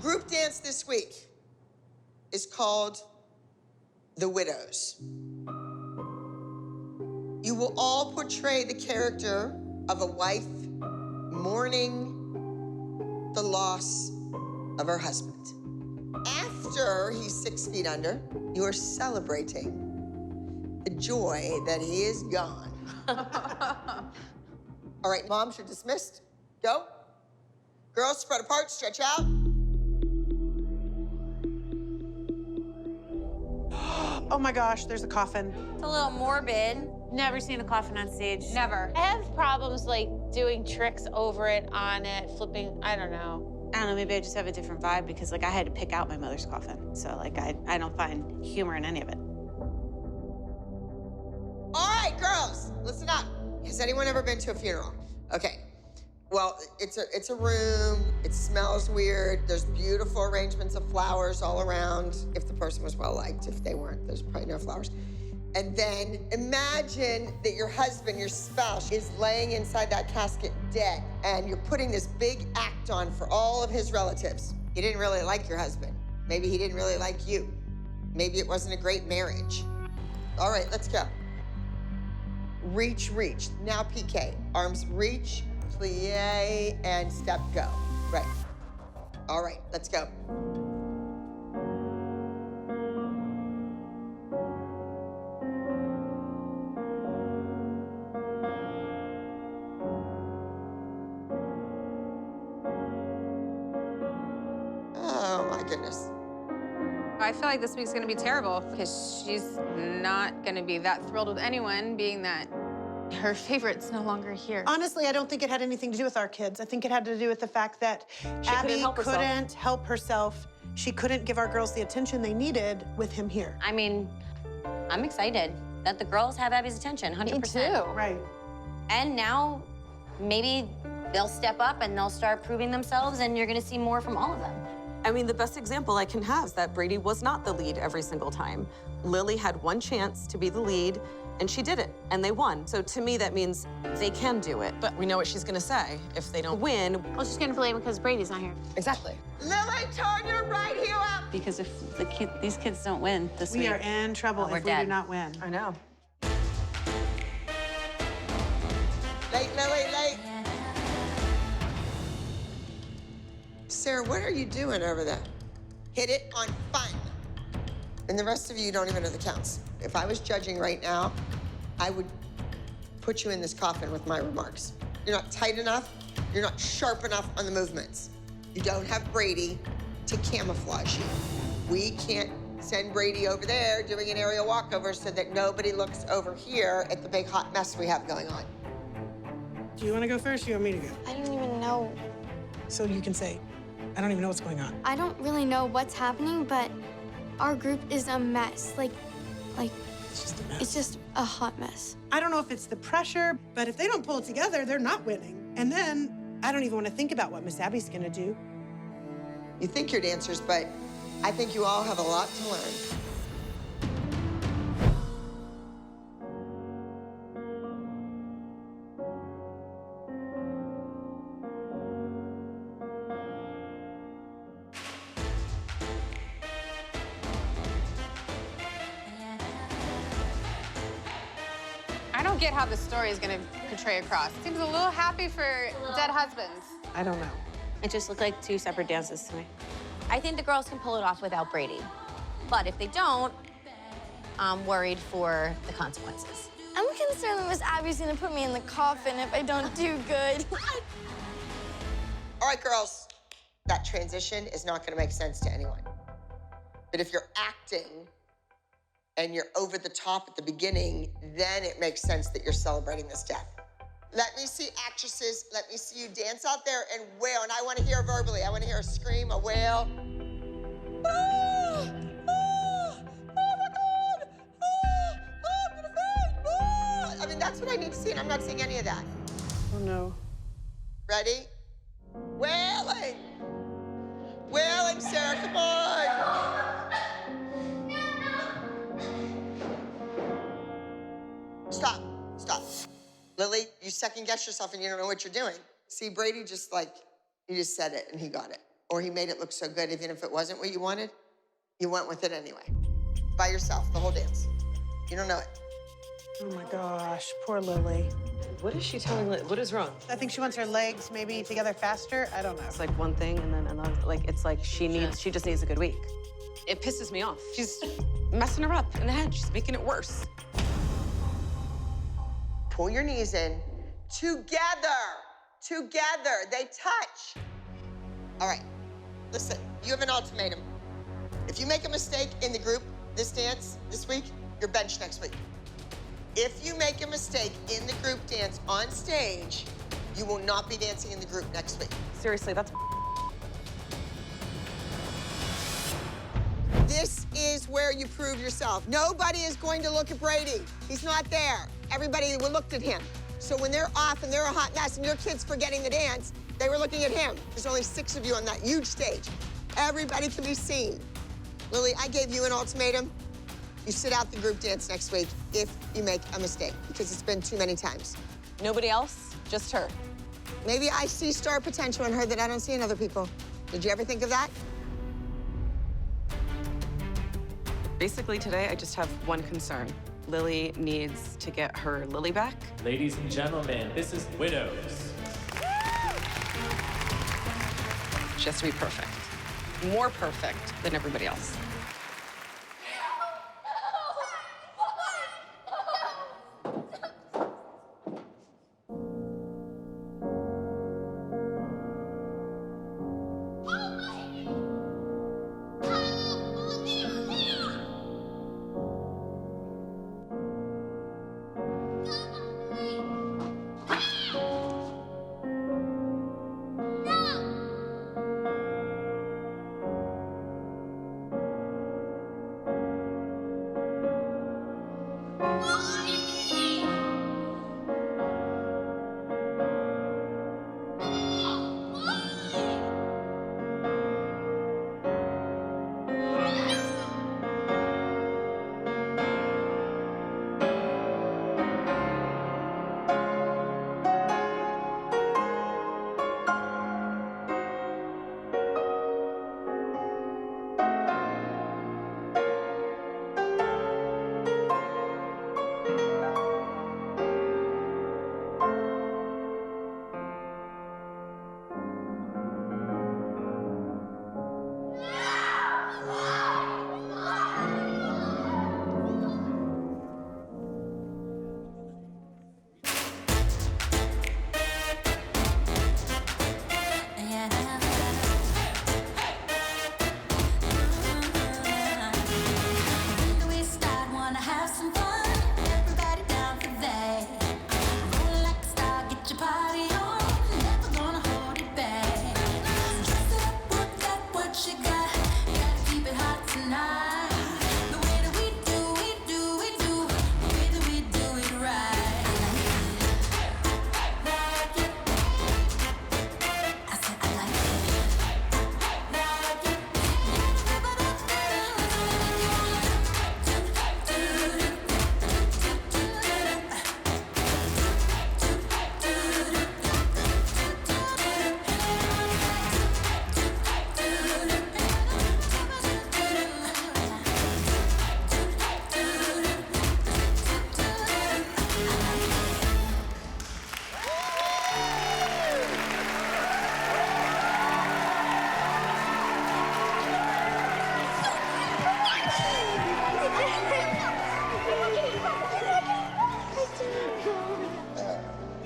group dance this week is called The Widows. You will all portray the character of a wife mourning the loss of her husband. After he's 6 feet under, you are celebrating the joy that he is gone. All right, moms, you're dismissed. Go. Girls, spread apart, stretch out. Oh my gosh, there's a coffin. It's a little morbid. Never seen a coffin on stage. Never. I have problems like doing tricks over it, on it, flipping, I don't know. I don't know, maybe I just have a different vibe because like I had to pick out my mother's coffin. So like I don't find humor in any of it. All right, girls, listen up. Has anyone ever been to a funeral? Okay. Well, it's a room. It smells weird. There's beautiful arrangements of flowers all around. If the person was well liked, if they weren't, there's probably no flowers. And then imagine that your husband, your spouse, is laying inside that casket dead, and you're putting this big act on for all of his relatives. He didn't really like your husband. Maybe he didn't really like you. Maybe it wasn't a great marriage. All right, let's go. Reach, reach. Now PK. Arms reach, plie, and step, go. Right. All right, let's go. Oh my goodness. I feel like this week's gonna be terrible because she's not gonna be that thrilled with anyone, being that her favorite's no longer here. Honestly, I don't think it had anything to do with our kids. I think it had to do with the fact that Abby couldn't help herself. She couldn't give our girls the attention they needed with him here. I mean, I'm excited that the girls have Abby's attention, 100%. Me too. Right. And now maybe they'll step up and they'll start proving themselves and you're gonna see more from all of them. I mean, the best example I can have is that Brady was not the lead every single time. Lily had one chance to be the lead, and she did it, and they won. So to me, that means they can do it. But we know what she's gonna say if they don't win. Well, she's gonna blame because Brady's not here. Exactly. Lily, turn your right heel up. Because if these kids don't win this We week, are in trouble we're if we dead. do not win. I know. Late, Lily, late. Sarah, what are you doing over there? Hit it on fun. And the rest of you don't even know the counts. If I was judging right now, I would put you in this coffin with my remarks. You're not tight enough. You're not sharp enough on the movements. You don't have Brady to camouflage you. We can't send Brady over there doing an aerial walkover so that nobody looks over here at the big hot mess we have going on. Do you want to go first or you want me to go? I don't even know. So you can say, I don't even know what's going on. I don't really know what's happening, but our group is a mess. Like, It's just a mess. it's just a hot mess. I don't know if it's the pressure, but if they don't pull it together, they're not winning. And then I don't even want to think about what Miss Abby's gonna do. You think you're dancers, but I think you all have a lot to learn. I don't get how the story is gonna portray across. It seems a little happy for dead husbands. I don't know. it just looked like two separate dances to me. I think the girls can pull it off without Brady. But if they don't, I'm worried for the consequences. I'm concerned that Miss Abby's gonna put me in the coffin if I don't do good. All right, girls, that transition is not gonna make sense to anyone. But if you're acting and you're over the top at the beginning, then it makes sense that you're celebrating this death. Let me see actresses, let me see you dance out there and wail, and I wanna hear verbally. I wanna hear a scream, a wail. Ah! Ah! Oh my God! Ah! Ah, I'm gonna faint! Ah! I mean, that's what I need to see, and I'm not seeing any of that. Oh, no. Ready? Wailing! Wailing, Sarah, come on! Stop, stop. Lily, you second guess yourself and you don't know what you're doing. See, Brady just you just said it and he got it. or he made it look so good, even if it wasn't what you wanted, you went with it anyway. By yourself, the whole dance. You don't know it. Oh my gosh, poor Lily. What is she telling Lily? What is wrong? I think she wants her legs maybe together faster. I don't know. It's like one thing and then another. Like, it's like she just needs a good week. It pisses me off. She's messing her up in the head. She's making it worse. Pull your knees in. Together. Together. They touch. All right. Listen, you have an ultimatum. If you make a mistake in the group, this dance, this week, you're benched next week. If you make a mistake in the group dance on stage, you will not be dancing in the group next week. Seriously, that's... This is where you prove yourself. Nobody is going to look at Brady. He's not there. Everybody looked at him. So when they're off and they're a hot mess and your kid's forgetting the dance, they were looking at him. There's only 6 of you on that huge stage. Everybody can be seen. Lily, I gave you an ultimatum. You sit out the group dance next week if you make a mistake, because it's been too many times. Nobody else, just her. Maybe I see star potential in her that I don't see in other people. Did you ever think of that? Basically, today, I just have one concern. Lily needs to get her Lily back. Ladies and gentlemen, this is Widows. She has to be perfect. More perfect than everybody else.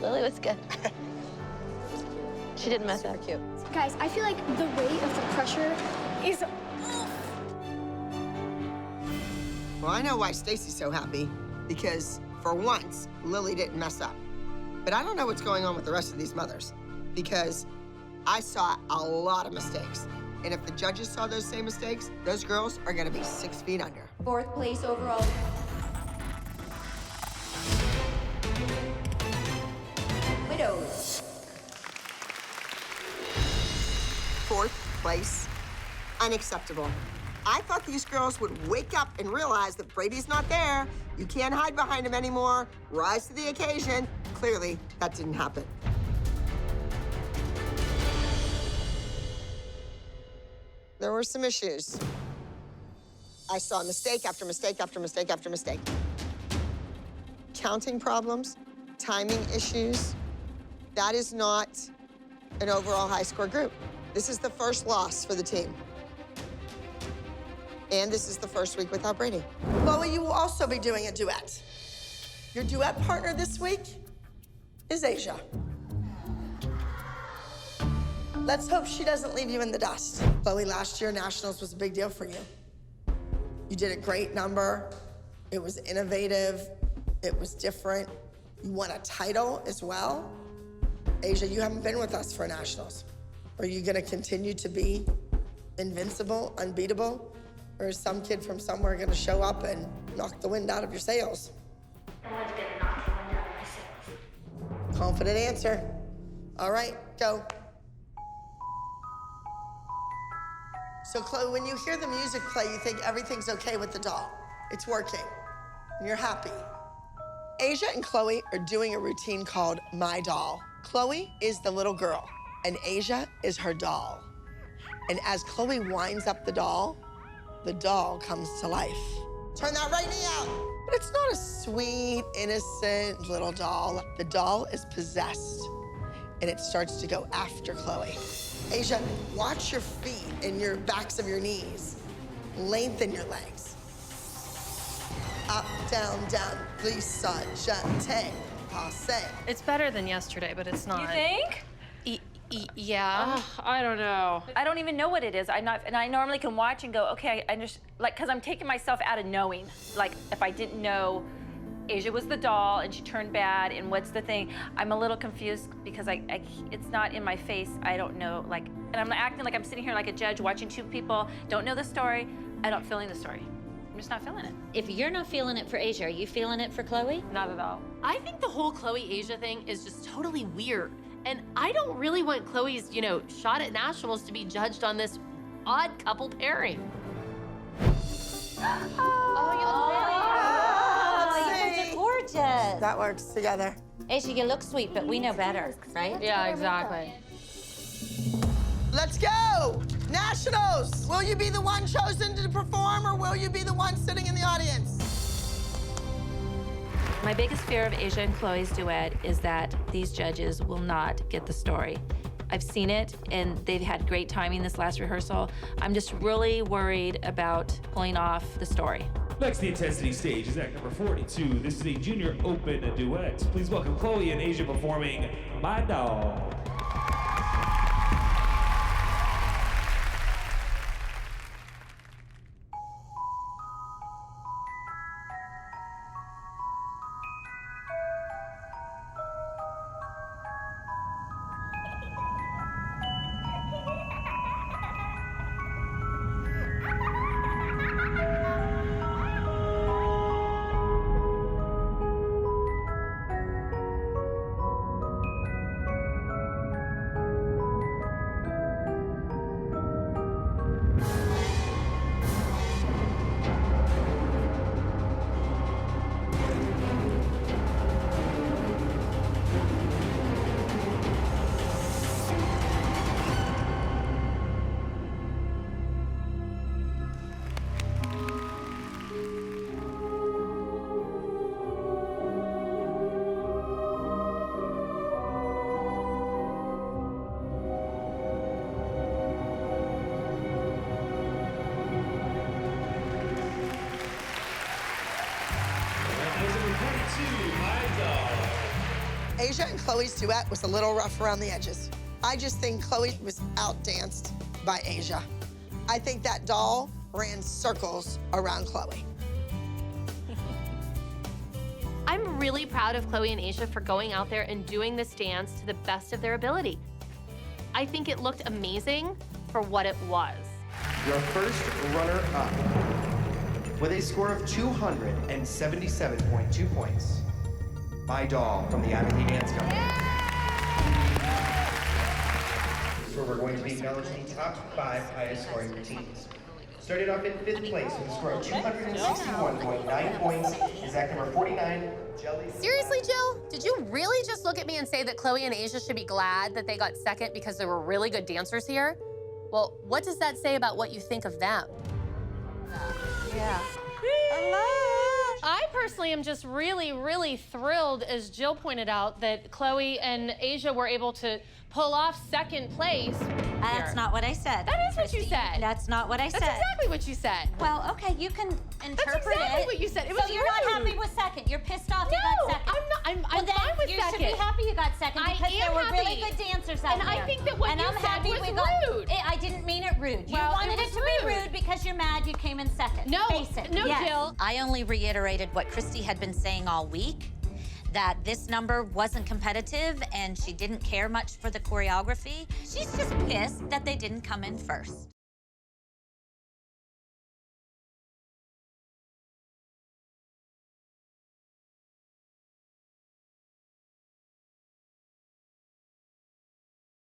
Lily was good. She didn't mess up. Cute. Guys, I feel like the weight of the pressure is... Well, I know why Stacy's so happy, because for once, Lily didn't mess up. But I don't know what's going on with the rest of these mothers, because I saw a lot of mistakes. And if the judges saw those same mistakes, those girls are gonna be 6 feet under. 4th place overall. Widows. 4th place, unacceptable. I thought these girls would wake up and realize that Brady's not there. You can't hide behind him anymore. Rise to the occasion. Clearly, that didn't happen. there were some issues. I saw mistake after mistake after mistake after mistake. Counting problems, timing issues. That is not an overall high score group. This is the first loss for the team. And this is the first week without Brady. Chloe, you will also be doing a duet. Your duet partner this week is Asia. Let's hope she doesn't leave you in the dust. Chloe, last year, Nationals was a big deal for you. You did a great number. It was innovative. It was different. You won a title as well. Asia, you haven't been with us for Nationals. Are you gonna continue to be invincible, unbeatable? Or is some kid from somewhere gonna show up and knock the wind out of your sails? Someone's gonna knock the wind out of my sails. Confident answer. All right, go. So Chloe, when you hear the music play, you think everything's okay with the doll. It's working, and you're happy. Asia and Chloe are doing a routine called My Doll. Chloe is the little girl, and Asia is her doll. And as Chloe winds up the doll comes to life. Turn that right knee out. But it's not a sweet, innocent little doll. The doll is possessed, and it starts to go after Chloe. Asia, watch your feet and your backs of your knees. Lengthen your legs. Up, down, down, glissa, jeté, passe. It's better than yesterday, but it's not. You think? Yeah. I don't know. I don't even know what it is. And I normally can watch and go, okay, I understand, like, because I'm taking myself out of knowing. Like, if I didn't know Asia was the doll and she turned bad and what's the thing, I'm a little confused because it's not in my face. I don't know, like, and I'm acting like I'm sitting here like a judge watching two people, don't know the story. I don't feeling the story. I'm just not feeling it. If you're not feeling it for Asia, are you feeling it for Chloe? Not at all. I think the whole Chloe-Asia thing is just totally weird. And I don't really want Chloe's, shot at Nationals to be judged on this odd couple pairing. Oh, you guys are gorgeous. That works together. Asia, you look sweet, but we know better, right? Yeah, exactly. Let's go! Nationals! Will you be the one chosen to perform, or will you be the one sitting in the audience? My biggest fear of Asia and Chloe's duet is that these judges will not get the story. I've seen it, and they've had great timing this last rehearsal. I'm just really worried about pulling off the story. Next, the intensity stage is act number 42. This is a junior open duet. Please welcome Chloe and Asia performing My Doll. Asia and Chloe's duet was a little rough around the edges. I just think Chloe was outdanced by Asia. I think that doll ran circles around Chloe. I'm really proud of Chloe and Asia for going out there and doing this dance to the best of their ability. I think it looked amazing for what it was. Your first runner-up with a score of 277.2 points. My Doll from the Advocate Dance Company. So we're going to be acknowledging the top 5 highest scoring routines. Started off in 5th place with a score of 261.9 points is act number 49, Jelly. Seriously, Jill? Did you really just look at me and say that Chloe and Asia should be glad that they got second because there were really good dancers here? Well, what does that say about what you think of them? Yeah. I personally am just really, really thrilled, as Jill pointed out, that Chloe and Asia were able to pull off second place. That's not what I said. That is what you said. That's not what I said. That's exactly what you said. Well, okay, you can interpret That's exactly it. what you said. It was so you're not rude. happy with second. You're pissed off you No, got second. I'm not. I'm then fine with you second. should be happy you got second because I there am were really happy. good dancers out And there. I think that what and you I'm said happy was we got, rude. I didn't mean it rude. You Well, wanted it it was to be rude. rude because you're mad you came in second. No, Face it. no, Yes. Jill. I only reiterated what Christy had been saying all week, that this number wasn't competitive and she didn't care much for the choreography. She's just pissed that they didn't come in first.